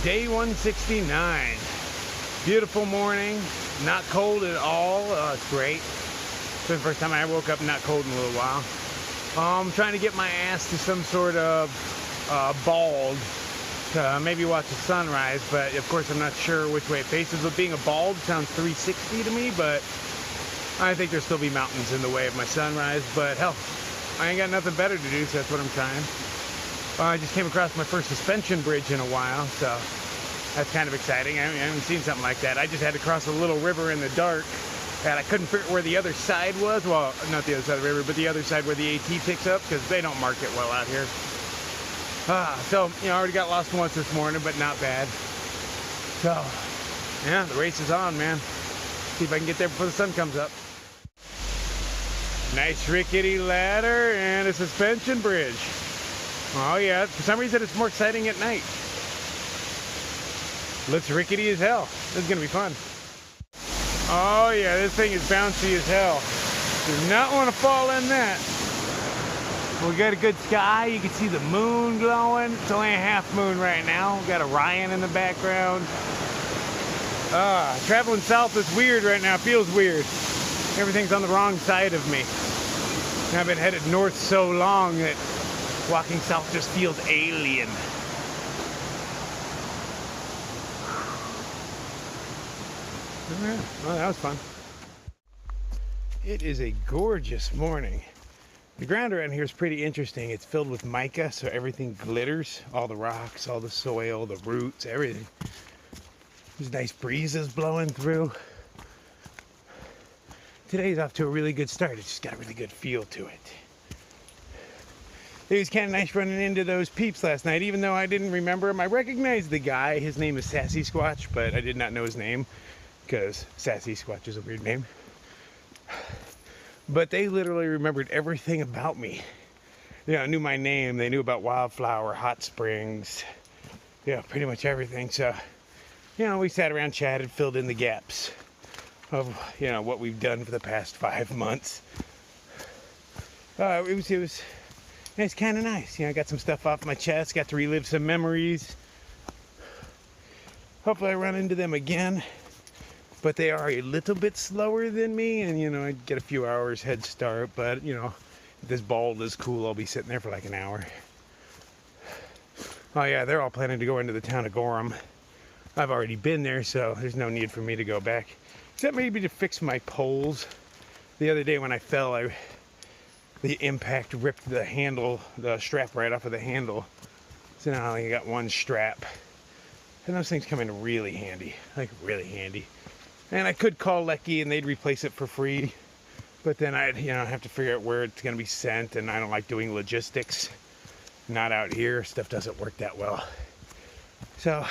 Day 169. Beautiful morning, not cold at all. It's great. It's the first time I woke up not cold in a little while. I'm trying to get my ass to some sort of bald to maybe watch the sunrise, but of course I'm not sure which way it faces. But being a bald sounds 360 to me, but I think there'll still be mountains in the way of my sunrise. But hell, I ain't got nothing better to do, so that's what I'm trying. I just came across my first suspension bridge in a while, so that's kind of exciting. I haven't seen something like that. I just had to cross a little river in the dark, and I couldn't figure where the other side was. Well, not the other side of the river, but the other side where the AT picks up, because they don't mark it well out here. So, you know, I already got lost once this morning, but not bad. So, yeah, the race is on, man. See if I can get there before the sun comes up. Nice rickety ladder and a suspension bridge. Oh yeah, for some reason it's more exciting at night. Looks rickety as hell. This is gonna be fun. Oh yeah, this thing is bouncy as hell. Do not want to fall in that. We got a good sky. You can see the moon glowing. It's only a half moon right now. We got Orion in the background. Traveling south is weird right now. It feels weird. Everything's on the wrong side of me. And I've been headed north so long that walking south just feels alien. Well, that was fun. It is a gorgeous morning. The ground around here is pretty interesting. It's filled with mica, so everything glitters. All the rocks, all the soil, the roots, everything. There's nice breezes blowing through. Today's off to a really good start. It's just got a really good feel to it. It was kind of nice running into those peeps last night, even though I didn't remember him. I recognized the guy. His name is Sassy Squatch, but I did not know his name because Sassy Squatch is a weird name. But they literally remembered everything about me. You know, knew my name. They knew about Wildflower, Hot Springs, yeah, pretty much everything. So, you know, we sat around, chatted, filled in the gaps of, you know, what we've done for the past 5 months. It's kind of nice. You know, I got some stuff off my chest, got to relive some memories. Hopefully I run into them again. But they are a little bit slower than me, and, you know, I get a few hours head start. But, you know, if this bald is cool, I'll be sitting there for like an hour. Oh, yeah, they're all planning to go into the town of Gorham. I've already been there, so there's no need for me to go back. Except maybe to fix my poles. The other day when I fell, the impact ripped the handle, the strap right off of the handle. So now I only got one strap. And those things come in really handy, like really handy. And I could call Lecky and they'd replace it for free. But then I'd, you know, have to figure out where it's going to be sent. And I don't like doing logistics. Not out here. Stuff doesn't work that well. So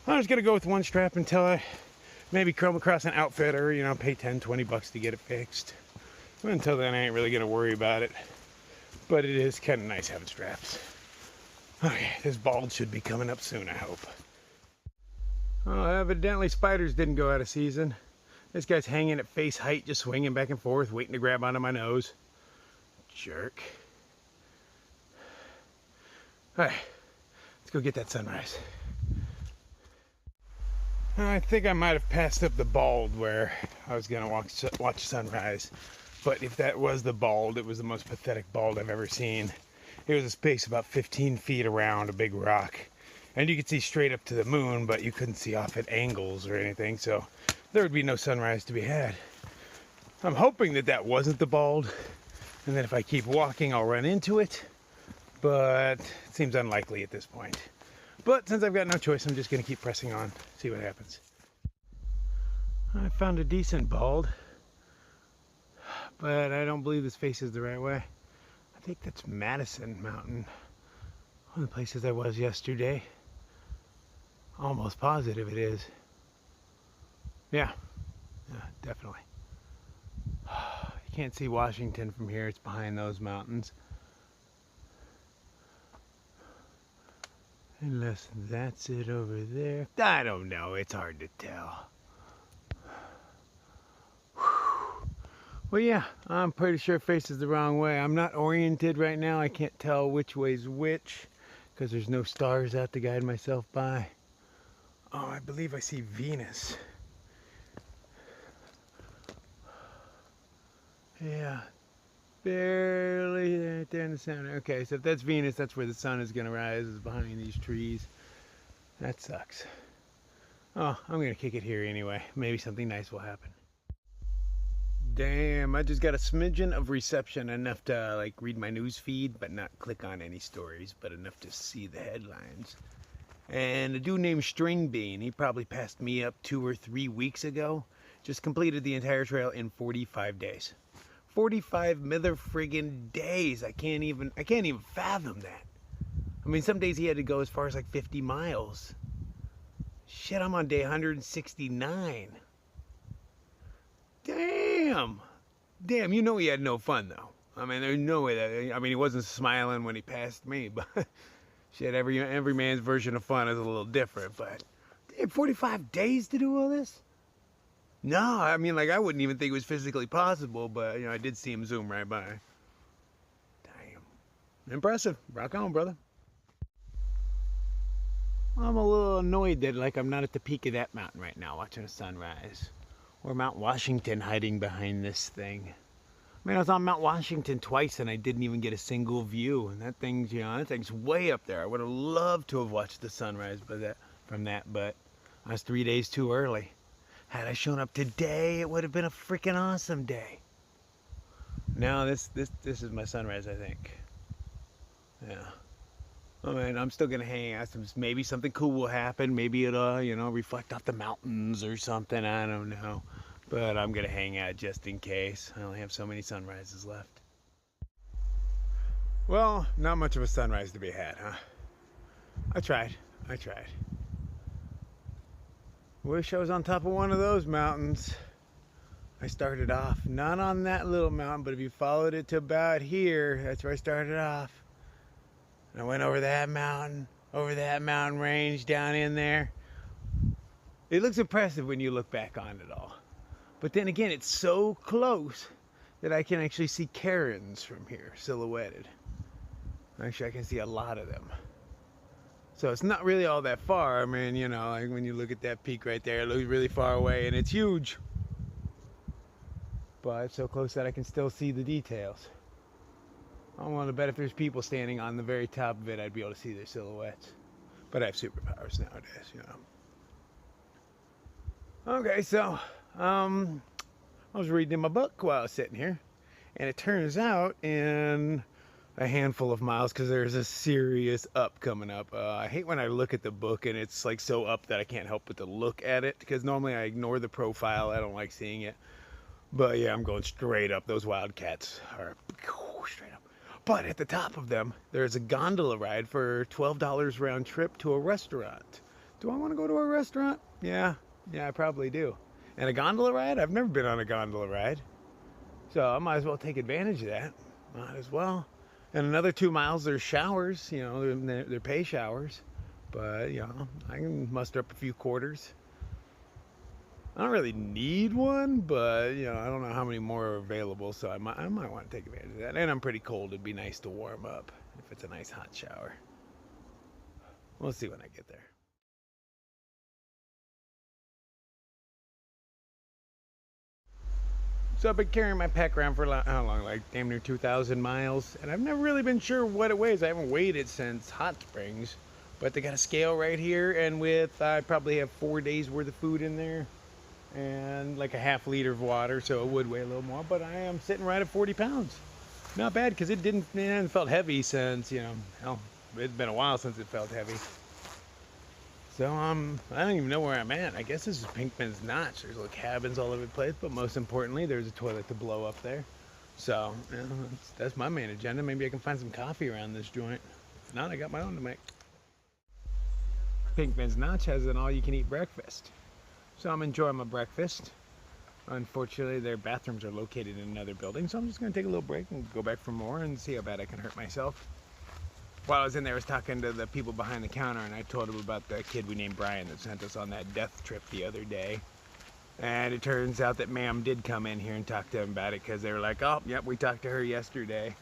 I'm just going to go with one strap until I maybe come across an outfitter, you know, pay 10, 20 bucks to get it fixed. Until then, I ain't really going to worry about it. But it is kind of nice having straps. Okay, this bald should be coming up soon, I hope. Oh, evidently spiders didn't go out of season. This guy's hanging at face height, just swinging back and forth, waiting to grab onto my nose. Jerk. All right, let's go get that sunrise. I think I might have passed up the bald where I was going to watch sunrise. But if that was the bald, it was the most pathetic bald I've ever seen. It was a space about 15 feet around a big rock. And you could see straight up to the moon, but you couldn't see off at angles or anything, so there would be no sunrise to be had. I'm hoping that that wasn't the bald, and that if I keep walking, I'll run into it. But it seems unlikely at this point. But since I've got no choice, I'm just going to keep pressing on, see what happens. I found a decent bald. But I don't believe this faces the right way. I think that's Madison Mountain. One of the places I was yesterday. Almost positive it is. Yeah, definitely. You can't see Washington from here. It's behind those mountains. Unless that's it over there. I don't know. It's hard to tell. Well, yeah, I'm pretty sure it faces the wrong way. I'm not oriented right now. I can't tell which way's which because there's no stars out to guide myself by. Oh, I believe I see Venus. Yeah, barely there in the center. Okay, so if that's Venus, that's where the sun is gonna rise, is behind these trees. That sucks. Oh, I'm gonna kick it here anyway. Maybe something nice will happen. Damn, I just got a smidgen of reception, enough to like read my news feed, but not click on any stories, but enough to see the headlines. And a dude named String Bean, he probably passed me up 2 or 3 weeks ago, just completed the entire trail in 45 days. 45 mother friggin' days. I can't even fathom that. I mean, some days he had to go as far as like 50 miles. Shit, I'm on day 169. Damn, you know he had no fun though. I mean, there's no way that, I mean, he wasn't smiling when he passed me, but shit, every man's version of fun is a little different. But damn, 45 days to do all this? No, I mean, like, I wouldn't even think it was physically possible, but, you know, I did see him zoom right by. Damn, impressive. Rock on, brother. I'm a little annoyed that, like, I'm not at the peak of that mountain right now watching the sunrise. Or Mount Washington hiding behind this thing. I mean, I was on Mount Washington twice and I didn't even get a single view. And that thing's, you know, that thing's way up there. I would have loved to have watched the sunrise from that, but I was 3 days too early. Had I shown up today, it would have been a freaking awesome day. No, this is my sunrise, I think. Yeah. I mean, I'm still gonna hang out. Maybe something cool will happen. Maybe it'll, you know, reflect off the mountains or something. I don't know. But I'm gonna hang out just in case. I only have so many sunrises left. Well, not much of a sunrise to be had, huh? I tried. Wish I was on top of one of those mountains. I started off not on that little mountain, but if you followed it to about here, that's where I started off. And I went over that mountain range down in there. It looks impressive when you look back on it all. But then again, it's so close that I can actually see cairns from here, silhouetted. Actually, I can see a lot of them. So it's not really all that far. I mean, you know, like when you look at that peak right there, it looks really far away and it's huge. But it's so close that I can still see the details. I'm willing to bet if there's people standing on the very top of it, I'd be able to see their silhouettes. But I have superpowers nowadays, you know. Okay, so I was reading in my book while I was sitting here, and it turns out in a handful of miles, because there's a serious up coming up. I hate when I look at the book and it's like so up that I can't help but to look at it, because normally I ignore the profile. I don't like seeing it. But yeah, I'm going straight up. Those Wildcats are straight up. But at the top of them, there's a gondola ride for $12 round trip to a restaurant. Do I want to go to a restaurant? Yeah, I probably do. And a gondola ride? I've never been on a gondola ride. So I might as well take advantage of that. Might as well. And another 2 miles, there's showers. You know, they're pay showers. But, you know, I can muster up a few quarters. I don't really need one, but, you know, I don't know how many more are available, so I might want to take advantage of that. And I'm pretty cold. It'd be nice to warm up if it's a nice hot shower. We'll see when I get there. So I've been carrying my pack around for how long? Like damn near 2,000 miles. And I've never really been sure what it weighs. I haven't weighed it since Hot Springs. But they got a scale right here, and I probably have 4 days worth of food in there. And like a ½ liter of water, so it would weigh a little more, but I am sitting right at 40 pounds. Not bad, because it hadn't felt heavy since, you know, hell, it's been a while since it felt heavy. So I don't even know where I'm at. I guess this is Pinkman's Notch. There's little cabins all over the place, but most importantly, there's a toilet to blow up there. So, you know, that's my main agenda. Maybe I can find some coffee around this joint. If not, I got my own to make. Pinkman's Notch has an all-you-can-eat breakfast. So I'm enjoying my breakfast. Unfortunately, their bathrooms are located in another building, so I'm just going to take a little break and go back for more and see how bad I can hurt myself. While I was in there, I was talking to the people behind the counter, and I told them about the kid we named Brian that sent us on that death trip the other day. And it turns out that Ma'am did come in here and talk to him about it, because they were like, oh, yep, we talked to her yesterday.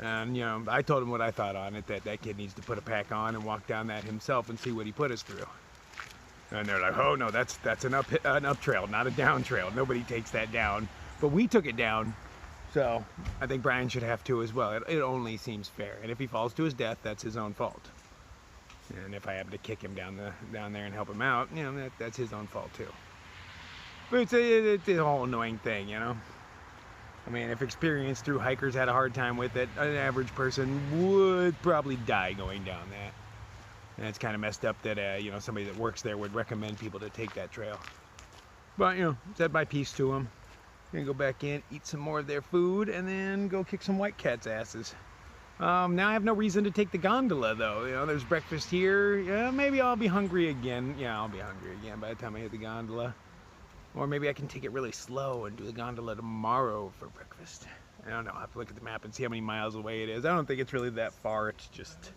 And, you know, I told him what I thought on it, that kid needs to put a pack on and walk down that himself and see what he put us through. And they're like, oh no, that's an up trail, not a down trail. Nobody takes that down. But we took it down. So I think Brian should have to as well. It only seems fair. And if he falls to his death, that's his own fault. And if I happen to kick him down there and help him out, you know, that's his own fault too. But it's a whole annoying thing, you know. I mean, if experienced through hikers had a hard time with it, an average person would probably die going down that. And it's kind of messed up that, you know, somebody that works there would recommend people to take that trail. But, you know, said my piece to them. Gonna go back in, eat some more of their food, and then go kick some Wildcats' asses. Now I have no reason to take the gondola, though. You know, there's breakfast here. Yeah, maybe I'll be hungry again. Yeah, I'll be hungry again by the time I hit the gondola. Or maybe I can take it really slow and do the gondola tomorrow for breakfast. I don't know. I'll have to look at the map and see how many miles away it is. I don't think it's really that far. It's just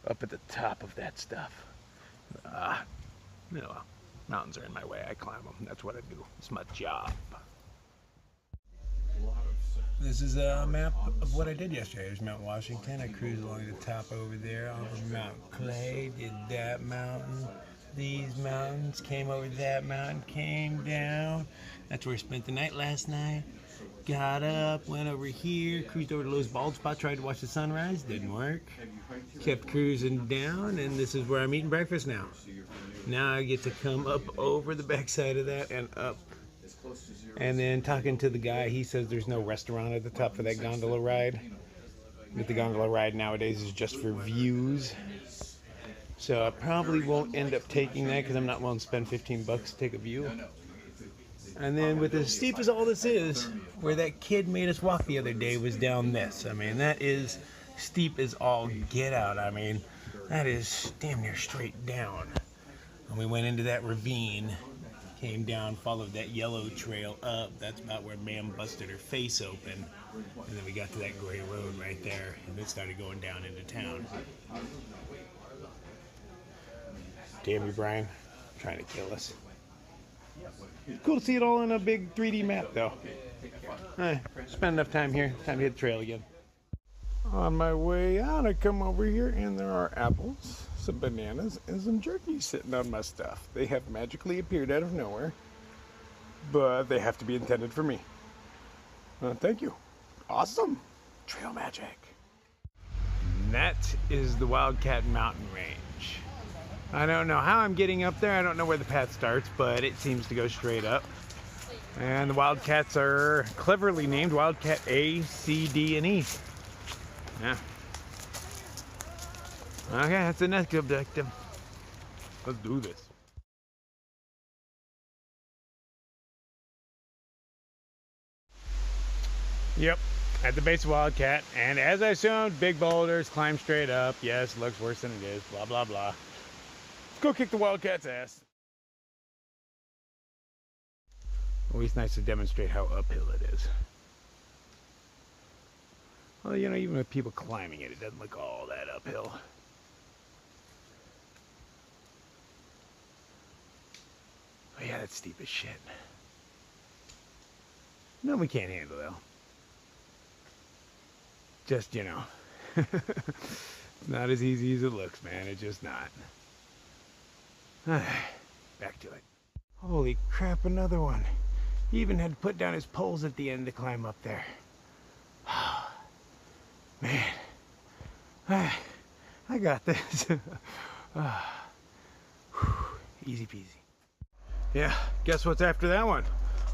up at the top of that stuff. You know, mountains are in my way. I climb them. That's what I do. It's my job. This is a map of what I did yesterday. There's Mount Washington. I cruised along the top over there over Mount Clay, did that mountain, these mountains, came over that mountain, came down. That's where I spent the night last night. Got up, went over here, cruised over to Lowe's Bald Spot, tried to watch the sunrise, didn't work. Kept cruising down, and this is where I'm eating breakfast now. Now I get to come up over the backside of that and up. And then talking to the guy, he says there's no restaurant at the top for that gondola ride. But the gondola ride nowadays is just for views. So I probably won't end up taking that because I'm not willing to spend 15 bucks to take a view. And then with as steep as all this is, where that kid made us walk the other day was down this. I mean, that is steep as all get out. I mean, that is damn near straight down. And we went into that ravine, came down, followed that yellow trail up. That's about where Ma'am busted her face open. And then we got to that gray road right there, and it started going down into town. Damn you, Brian. Trying to kill us. Cool to see it all in a big 3D map, though. Spend enough time here. Time to hit the trail again. On my way out, I come over here, and there are apples, some bananas, and some jerky sitting on my stuff. They have magically appeared out of nowhere, but they have to be intended for me. Thank you. Awesome. Trail magic. And that is the Wildcat Mountain Range. I don't know how I'm getting up there. I don't know where the path starts, but it seems to go straight up. And the Wildcats are cleverly named Wildcat A, C, D, and E. Yeah. Okay, that's the next objective. Let's do this. Yep, at the base of Wildcat, and as I assumed, big boulders, climb straight up. Yes, looks worse than it is, blah, blah, blah. Let's go kick the Wildcat's ass. Always nice to demonstrate how uphill it is. Well, you know, even with people climbing it, it doesn't look all that uphill. Oh yeah, that's steep as shit. No, we can't handle though. Just, you know, it's not as easy as it looks, man. It's just not. Back to it. Holy crap, another one. He even had to put down his poles at the end to climb up there. Man, I got this. Easy peasy. Yeah, guess what's after that one?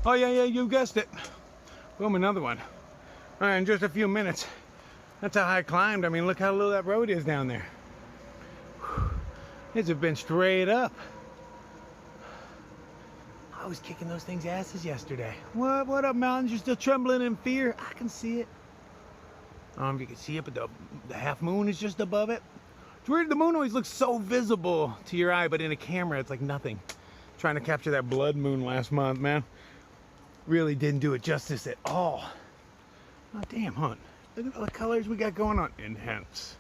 Oh yeah, you guessed it. Boom, another one. All right, in just a few minutes. That's how high I climbed. I mean, look how low that road is down there. It's been straight up. I was kicking those things' asses yesterday. What up, mountains? You're still trembling in fear? I can see it. I don't know if you can see it, but the half moon is just above it. It's weird, the moon always looks so visible to your eye, but in a camera, it's like nothing. Trying to capture that blood moon last month, man. Really didn't do it justice at all. Oh, damn, hunt. Look at all the colors we got going on. Enhance.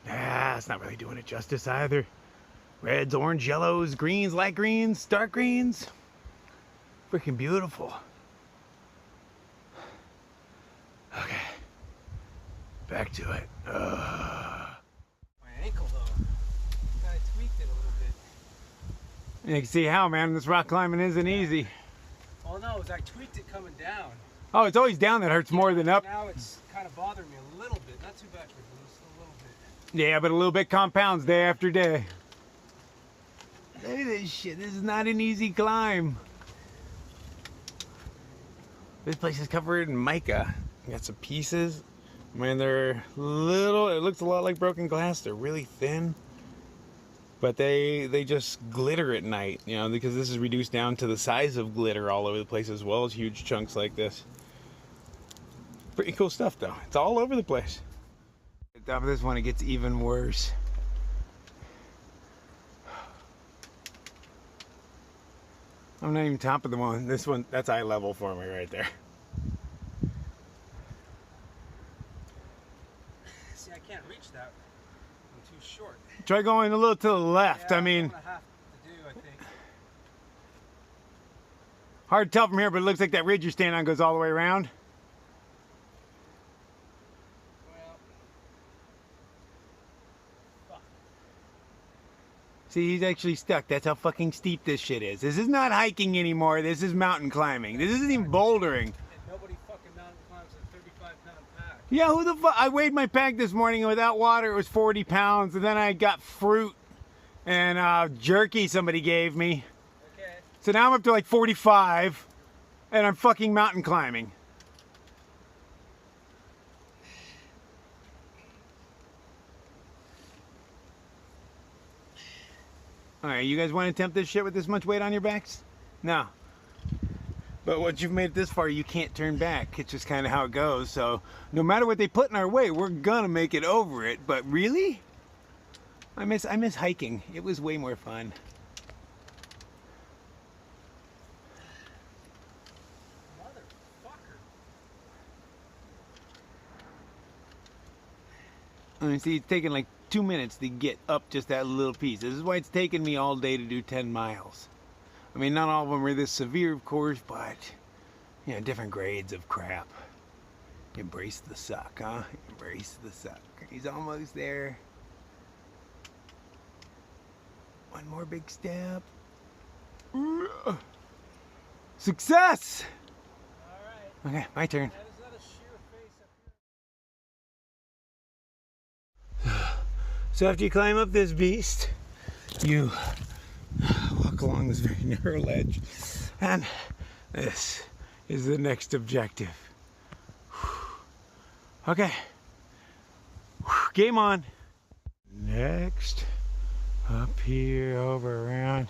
Ah, it's not really doing it justice either. Reds, orange, yellows, greens, light greens, dark greens. Freaking beautiful. Okay. Back to it. My ankle though. I tweaked it a little bit. You can see how, man, this rock climbing isn't easy. Well, no, I tweaked it coming down. Oh, it's always down that hurts more than up. Now it's kind of bothering me a little bit. Not too bad, but just a little bit. Yeah, but a little bit compounds day after day. Look at this shit. This is not an easy climb. This place is covered in mica. You got some pieces. Man, they're little. It looks a lot like broken glass. They're really thin. But they just glitter at night, you know, because this is reduced down to the size of glitter all over the place, as well as huge chunks like this. Pretty cool stuff, though. It's all over the place. At the top of this one, it gets even worse. I'm not even top of the one. This one, that's eye level for me right there. See, I can't reach that. I'm too short. Try going a little to the left. Yeah, I mean, that's what I have to do, I think. Hard to tell from here, but it looks like that ridge you're standing on goes all the way around. Well, fuck. See, he's actually stuck. That's how fucking steep this shit is. This is not hiking anymore. This is mountain climbing. This isn't even bouldering. And nobody fucking mountain climbs a 35-pound pack. Yeah, who the fuck? I weighed my pack this morning, and without water it was 40 pounds, and then I got fruit and jerky somebody gave me. Okay. So now I'm up to like 45, and I'm fucking mountain climbing. Alright, you guys want to attempt this shit with this much weight on your backs? No. But once you've made it this far, you can't turn back. It's just kind of how it goes. So no matter what they put in our way, we're gonna make it over it. But really, I miss hiking. It was way more fun. Motherfucker. I mean, see, it's taking like 2 minutes to get up just that little piece. This is why it's taken me all day to do 10 miles. I mean, not all of them are this severe, of course, but, you know, different grades of crap. Embrace the suck, huh? Embrace the suck. He's almost there. One more big step. Success! All right. Okay, my turn. That is not a sheer face up here. So after you climb up this beast, you walk along this very narrow ledge, and this is the next objective. Okay, game on. Next, up here, over, around,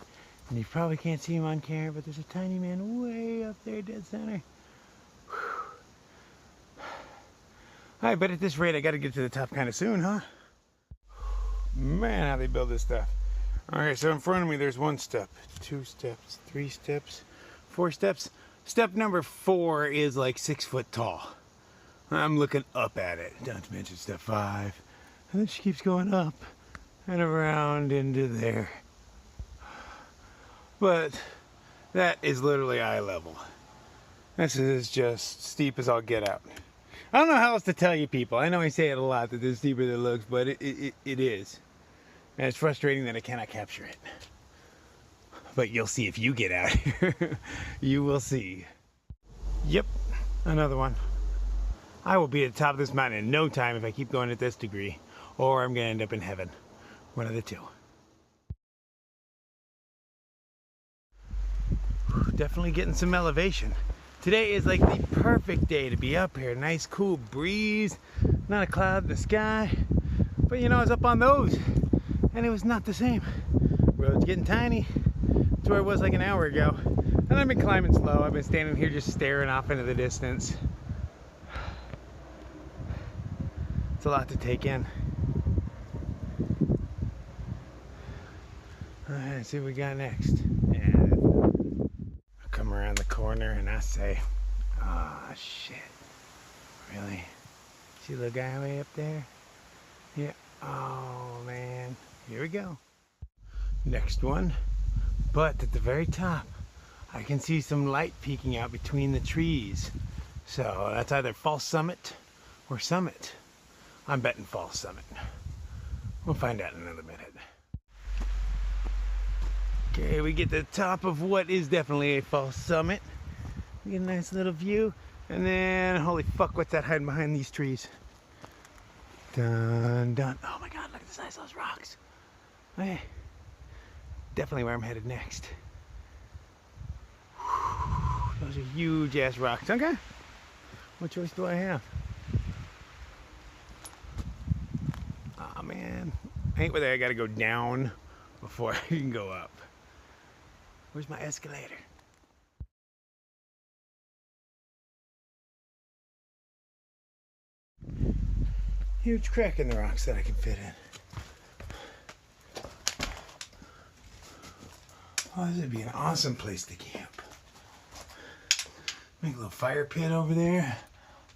and you probably can't see him on camera, but there's a tiny man way up there, dead center. Alright, but at this rate, I gotta get to the top kind of soon, huh? Man, how they build this stuff. Alright, so in front of me there's 1 step, 2 steps, 3 steps, 4 steps. Step number 4 is like 6 foot tall. I'm looking up at it, not to mention step 5. And then she keeps going up and around into there. But that is literally eye level. This is just steep as I'll get out. I don't know how else to tell you people. I know I say it a lot that this is steeper than it looks, but it is. And it's frustrating that I cannot capture it. But you'll see if you get out here. You will see. Yep, another one. I will be at the top of this mountain in no time if I keep going at this degree, or I'm going to end up in heaven. One of the two. Definitely getting some elevation. Today is like the perfect day to be up here. Nice cool breeze, not a cloud in the sky. But you know, I was up on those and it was not the same. Road's getting tiny. That's where it was like an hour ago. And I've been climbing slow. I've been standing here just staring off into the distance. It's a lot to take in. Alright, let's see what we got next. Yeah. I come around the corner and I say, oh shit. Really? See the guy way up there? Yeah. Oh man. Here we go. Next one. But at the very top, I can see some light peeking out between the trees. So that's either false summit or summit. I'm betting false summit. We'll find out in another minute. Okay, we get to the top of what is definitely a false summit. We get a nice little view. And then, holy fuck, what's that hiding behind these trees? Dun, dun. Oh my god, look at the size of those rocks. Okay. Definitely where I'm headed next. Whew, those are huge ass rocks. Okay. What choice do I have? Oh man. I ain't with it. I gotta go down before I can go up. Where's my escalator? Huge crack in the rocks that I can fit in. Oh, this would be an awesome place to camp. Make a little fire pit over there.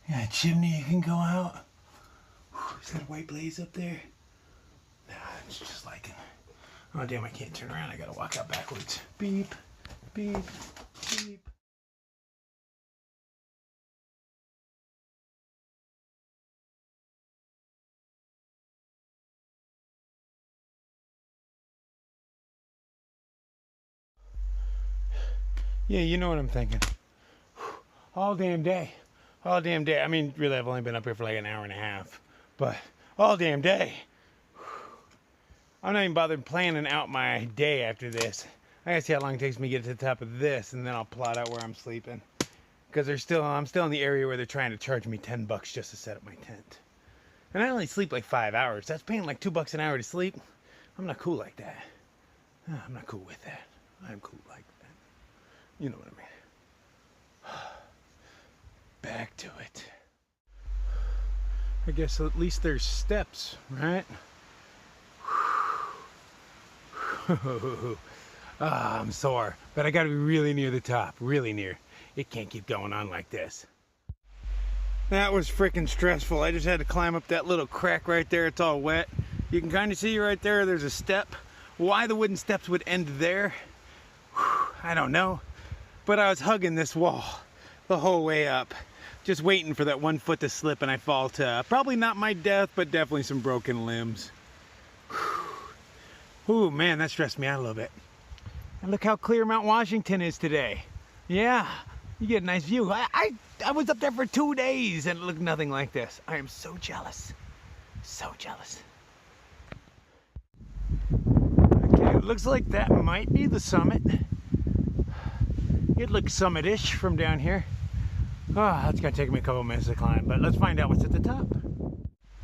Yeah, a chimney you can go out. Whew, is that a white blaze up there? Nah, it's just like it. Oh damn, I can't turn around. I gotta walk out backwards. Beep, beep, beep. Yeah, you know what I'm thinking. All damn day. All damn day. I mean, really, I've only been up here for like an hour and a half. But all damn day. I'm not even bothered planning out my day after this. I gotta see how long it takes me to get to the top of this, and then I'll plot out where I'm sleeping. Because I'm still in the area where they're trying to charge me $10 just to set up my tent. And I only sleep like 5 hours. That's paying like $2 an hour to sleep. I'm not cool like that. I'm not cool with that. I'm cool like that. You know what I mean. Back to it. I guess at least there's steps, right? I'm sore, but I gotta be really near the top, really near. It can't keep going on like this. That was freaking stressful. I just had to climb up that little crack right there. It's all wet. You can kind of see right there, there's a step. Why the wooden steps would end there, I don't know. But I was hugging this wall the whole way up, just waiting for that 1 foot to slip and I fall to probably not my death, but definitely some broken limbs. Ooh, man, that stressed me out a little bit. And look how clear Mount Washington is today. Yeah, you get a nice view. I was up there for 2 days and it looked nothing like this. I am so jealous. So jealous. Okay, it looks like that might be the summit. It looks summit-ish from down here. Oh, that's gonna take me a couple minutes to climb, but let's find out what's at the top.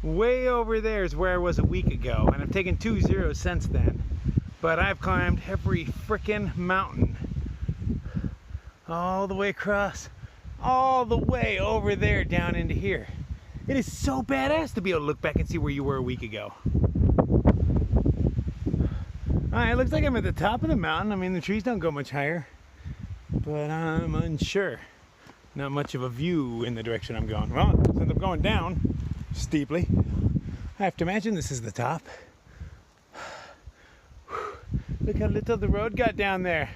Way over there is where I was a week ago, and I've taken 2 zeros since then. But I've climbed every frickin' mountain. All the way across, all the way over there down into here. It is so badass to be able to look back and see where you were a week ago. Alright, it looks like I'm at the top of the mountain. I mean, the trees don't go much higher. But I'm unsure. Not much of a view in the direction I'm going. Well, since I'm going down steeply, I have to imagine this is the top. Look how little the road got down there.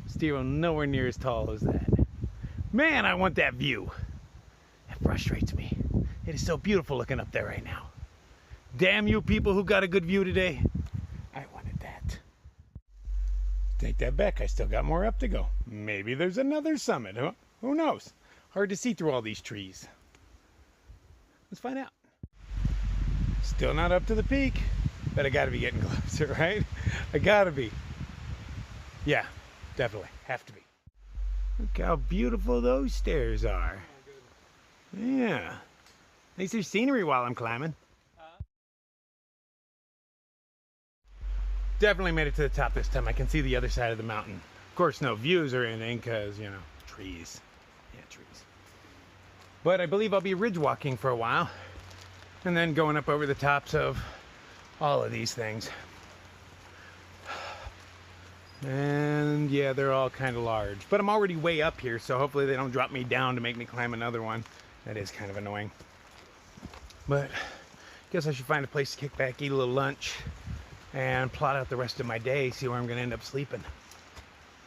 Steer nowhere near as tall as that. Man, I want that view. It frustrates me. It is so beautiful looking up there right now. Damn you people who got a good view today. I wanted that. Take that back, I still got more up to go. Maybe there's another summit, huh? Who knows? Hard to see through all these trees. Let's find out. Still not up to the peak, but I gotta be getting closer, right? I gotta be. Yeah, definitely, have to be. Look how beautiful those stairs are. Yeah, at least there's scenery while I'm climbing. Definitely made it to the top this time. I can see the other side of the mountain. Of course, no views or anything because, you know, trees. Yeah, trees. But I believe I'll be ridge walking for a while and then going up over the tops of all of these things. And yeah, they're all kind of large, but I'm already way up here, so hopefully they don't drop me down to make me climb another one. That is kind of annoying. But I guess I should find a place to kick back, eat a little lunch, and plot out the rest of my day, see where I'm gonna end up sleeping.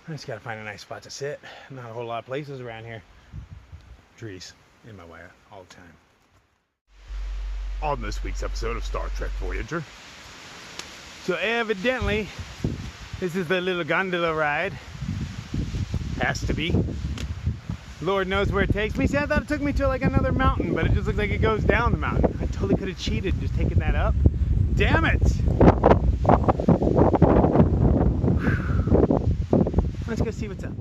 I just gotta find a nice spot to sit. Not a whole lot of places around here. Trees in my way all the time. On this week's episode of Star Trek Voyager, So evidently, this is the little gondola ride. Has to be. Lord knows where it takes me. See, I thought it took me to like another mountain, but it just looks like it goes down the mountain. I totally could have cheated just taking that up. Damn it! Let's go see what's up.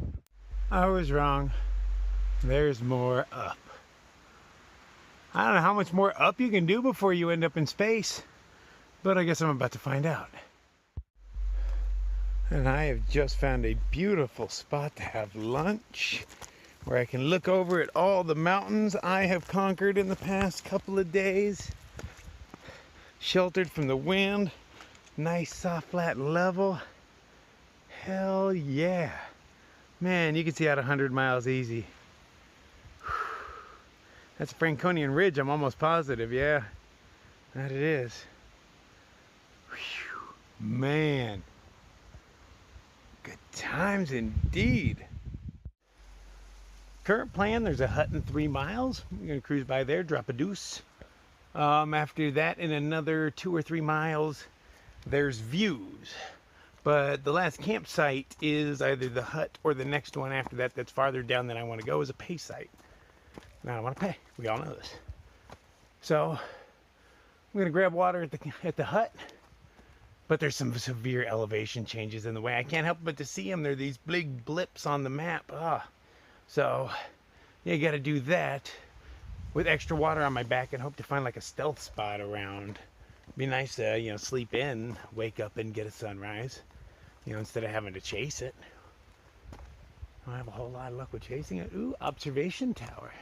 I was wrong. There's more up. I don't know how much more up you can do before you end up in space, but I guess I'm about to find out. And I have just found a beautiful spot to have lunch, where I can look over at all the mountains I have conquered in the past couple of days. Sheltered from the wind, nice soft flat level. Hell yeah. Man, you can see out 100 miles easy. That's a Franconian Ridge, I'm almost positive, yeah. That it is. Whew. Man. Good times indeed. Current plan, there's a hut in 3 miles. We're gonna cruise by there, drop a deuce. After that, in another 2 or 3 miles, there's views. But the last campsite is either the hut or the next one after that that's farther down than I want to go is a pay site. And I don't want to pay. We all know this. So, I'm going to grab water at the hut. But there's some severe elevation changes in the way. I can't help but to see them. There are these big blips on the map. So, yeah, you got to do that with extra water on my back and hope to find like a stealth spot around. Be nice to, you know, sleep in, wake up and get a sunrise, you know, instead of having to chase it. I don't have a whole lot of luck with chasing it. Ooh, observation tower,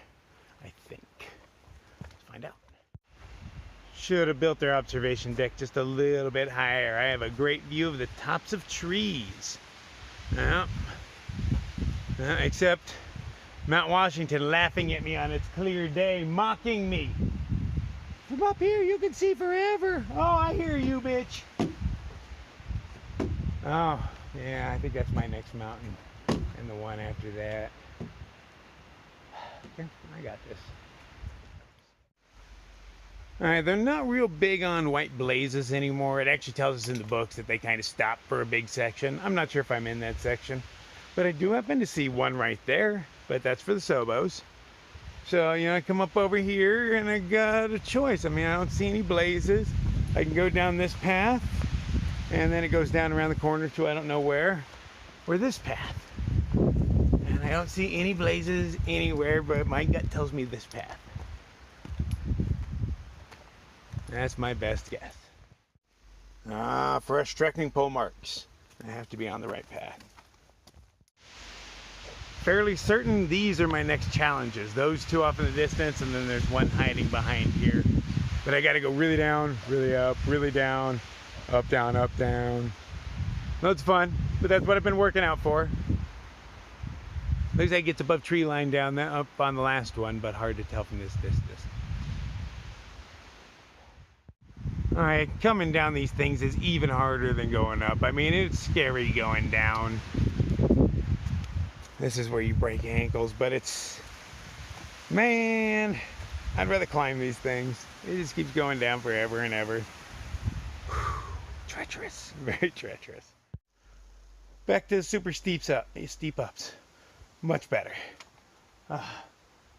I think. Let's find out. Should have built their observation deck just a little bit higher. I have a great view of the tops of trees. Except Mount Washington laughing at me on its clear day, mocking me. From up here, you can see forever. Oh, I hear you, bitch. Oh, yeah, I think that's my next mountain. And the one after that. Okay, I got this. All right, they're not real big on white blazes anymore. It actually tells us in the books that they kind of stop for a big section. I'm not sure if I'm in that section. But I do happen to see one right there. But that's for the Sobos. So, you know, I come up over here and I got a choice. I mean, I don't see any blazes. I can go down this path and then it goes down around the corner to I don't know where, or this path. And I don't see any blazes anywhere, but my gut tells me this path. That's my best guess. Fresh trekking pole marks. I have to be on the right path. Fairly certain these are my next challenges. Those two off in the distance, and then there's one hiding behind here. But I gotta go really down, really up, really down, up, down, up, down. That's fun, but that's what I've been working out for. Looks like it gets above tree line down there, up on the last one, but hard to tell from this distance. All right, coming down these things is even harder than going up. I mean, it's scary going down. This is where you break ankles, but it's, man, I'd rather climb these things. It just keeps going down forever and ever. Whew, treacherous, very treacherous. Back to the super steep ups. Much better.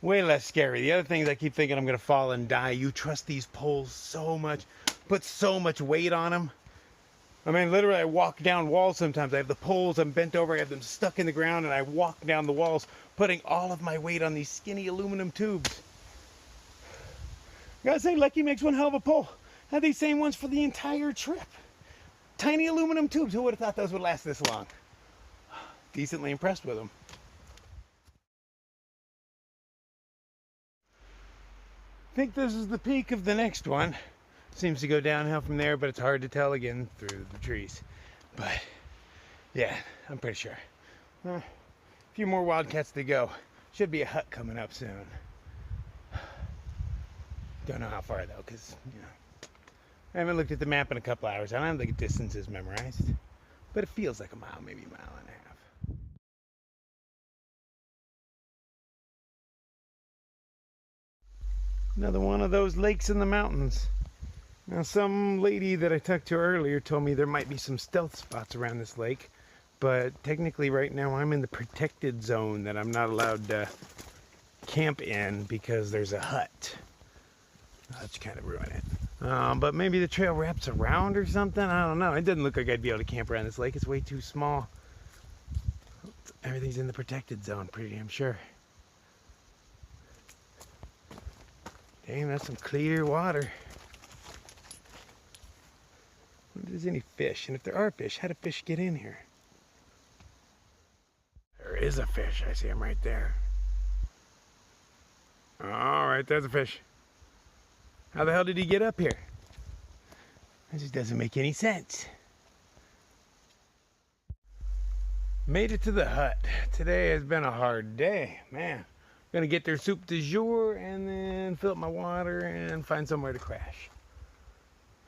Way less scary. The other thing is I keep thinking I'm gonna fall and die. You trust these poles so much, put so much weight on them. I mean, literally, I walk down walls sometimes. I have the poles, I'm bent over, I have them stuck in the ground, and I walk down the walls, putting all of my weight on these skinny aluminum tubes. Gotta say, Lucky makes one hell of a pole. I had these same ones for the entire trip. Tiny aluminum tubes. Who would have thought those would last this long? Decently impressed with them. I think this is the peak of the next one. Seems to go downhill from there, but it's hard to tell again through the trees. But yeah, I'm pretty sure. A few more Wildcats to go. Should be a hut coming up soon. Don't know how far though, because you know, I haven't looked at the map in a couple hours. I don't have the distances memorized, but it feels like a mile, maybe a mile and a half. Another one of those lakes in the mountains. Now, some lady that I talked to earlier told me there might be some stealth spots around this lake, but technically right now I'm in the protected zone that I'm not allowed to camp in because there's a hut. That's kind of ruin it. But maybe the trail wraps around or something. I don't know. It doesn't look like I'd be able to camp around this lake. It's way too small. Everything's in the protected zone, pretty damn sure. Damn, that's some clear water. I wonder if there's any fish, and if there are fish, how do fish get in here? There is a fish. I see him right there. All right, there's a fish. How the hell did he get up here? That just doesn't make any sense. Made it to the hut. Today has been a hard day, man. Gonna get their soup du jour and then fill up my water and find somewhere to crash.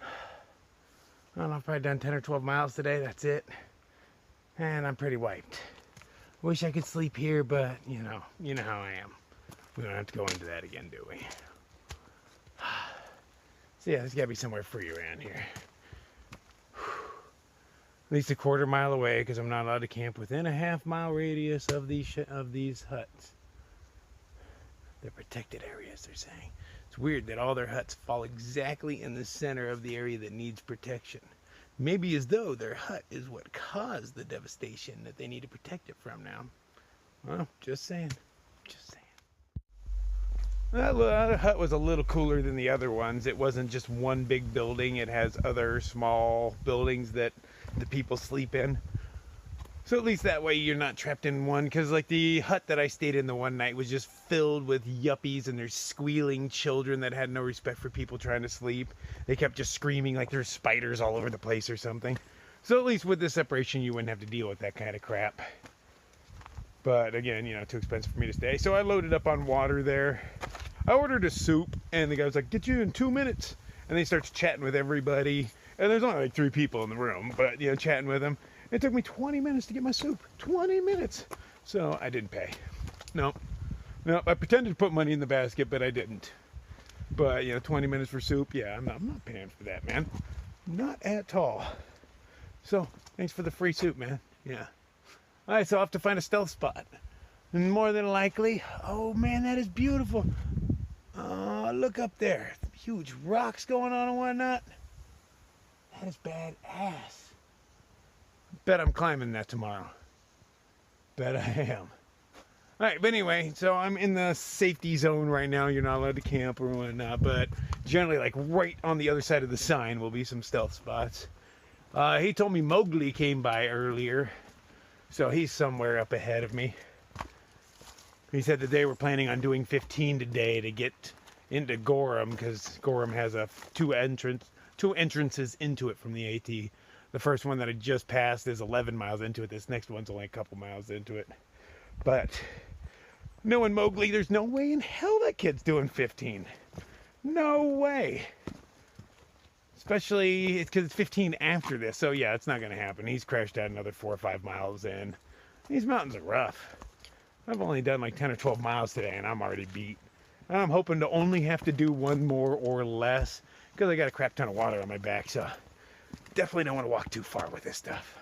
I don't know, I've probably done 10 or 12 miles today, that's it. And I'm pretty wiped. Wish I could sleep here, but you know how I am. We don't have to go into that again, do we? So yeah, there's gotta be somewhere free around here. At least a quarter mile away, because I'm not allowed to camp within a half-mile radius of these huts. They're protected areas, they're saying. It's weird that all their huts fall exactly in the center of the area that needs protection. Maybe as though their hut is what caused the devastation that they need to protect it from now. Well, just saying. Just saying. That hut was a little cooler than the other ones. It wasn't just one big building. It has other small buildings that the people sleep in. So at least that way you're not trapped in one, because like the hut that I stayed in the one night was just filled with yuppies and there's squealing children that had no respect for people trying to sleep. They kept just screaming like there's spiders all over the place or something. So at least with this separation you wouldn't have to deal with that kind of crap. But again, too expensive for me to stay. So I loaded up on water there. I ordered a soup and the guy was like, get you in 2 minutes. And they starts chatting with everybody. And there's only like 3 people in the room, but chatting with them. It took me 20 minutes to get my soup. 20 minutes. So I didn't pay. No, I pretended to put money in the basket, but I didn't. But 20 minutes for soup, yeah, I'm not paying for that, man. Not at all. So thanks for the free soup, man. Yeah. All right, so I'll have to find a stealth spot. And more than likely, oh man, that is beautiful. Look up there. Huge rocks going on and whatnot. That is badass. Bet I'm climbing that tomorrow. Bet I am. Alright, but anyway, so I'm in the safety zone right now. You're not allowed to camp or whatnot, but generally, like right on the other side of the sign will be some stealth spots. He told me Mowgli came by earlier, so he's somewhere up ahead of me. He said that they were planning on doing 15 today to get into Gorham, because Gorham has two entrances into it from the AT. The first one that I just passed is 11 miles into it. This next one's only a couple miles into it. But knowing Mowgli, there's no way in hell that kid's doing 15. No way. Especially because it's 15 after this. So yeah, it's not going to happen. He's crashed out another 4 or 5 miles in. These mountains are rough. I've only done like 10 or 12 miles today and I'm already beat. I'm hoping to only have to do one more or less because I got a crap ton of water on my back. So definitely don't want to walk too far with this stuff.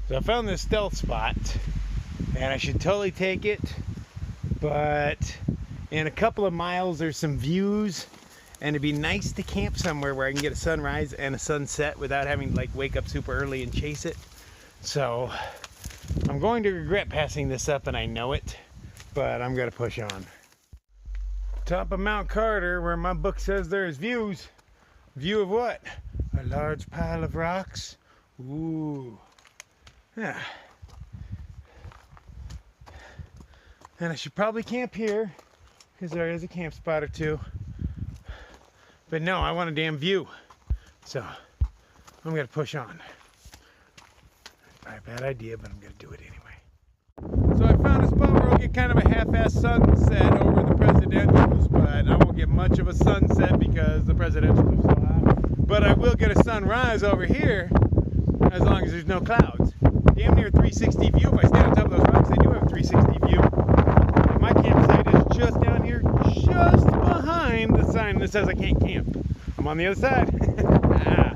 So I found this stealth spot and I should totally take it, but in a couple of miles there's some views and it'd be nice to camp somewhere where I can get a sunrise and a sunset without having to like wake up super early and chase it. So I'm going to regret passing this up and I know it, but I'm going to push on. Top of Mount Carter, where my book says there's views. View of what? A large pile of rocks. Ooh. Yeah. And I should probably camp here because there is a camp spot or two. But no, I want a damn view. So I'm going to push on. Probably a bad idea, but I'm going to do it anyway. So I found a spot where I'll get kind of a half-ass sunset over the presidentials, but I won't get much of a sunset because the presidentials are so hot. But I will get a sunrise over here as long as there's no clouds. Damn near 360 view. If I stand on top of those rocks, they do have a 360 view. And my campsite is just down here, just behind the sign that says I can't camp. I'm on the other side. Ah.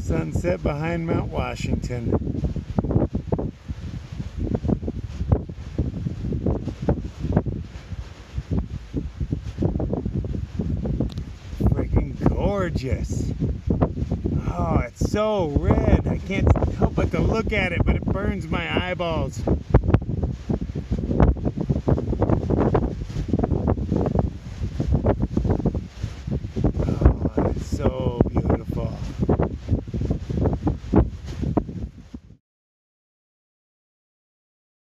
Sunset behind Mount Washington. Freaking gorgeous. Oh, it's so red. I can't help but to look at it, but it burns my eyeballs. Oh, it's so beautiful.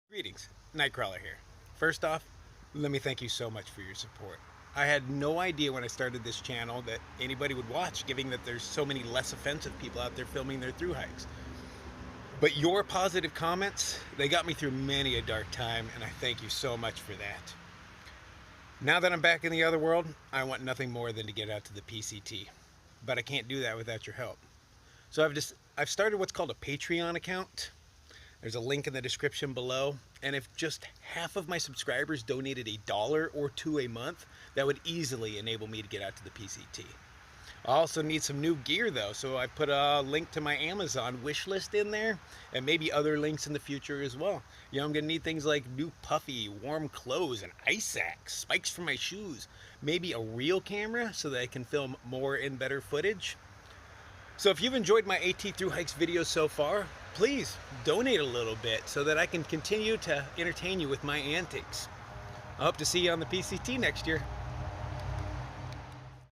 Greetings, Nightcrawler here. First off, let me thank you so much for your support. I had no idea when I started this channel that anybody would watch, given that there's so many less offensive people out there filming their thru hikes. But your positive comments, they got me through many a dark time, and I thank you so much for that. Now that I'm back in the other world, I want nothing more than to get out to the PCT. But I can't do that without your help. So I've started what's called a Patreon account. There's a link in the description below, and if just half of my subscribers donated $1 or $2 a month, that would easily enable me to get out to the PCT. I also need some new gear though, so I put a link to my Amazon wish list in there, and maybe other links in the future as well. You know, I'm gonna need things like new puffy, warm clothes, an ice axe, spikes for my shoes, maybe a real camera so that I can film more and better footage. So if you've enjoyed my AT Thru Hikes videos so far, please donate a little bit so that I can continue to entertain you with my antics. I hope to see you on the PCT next year.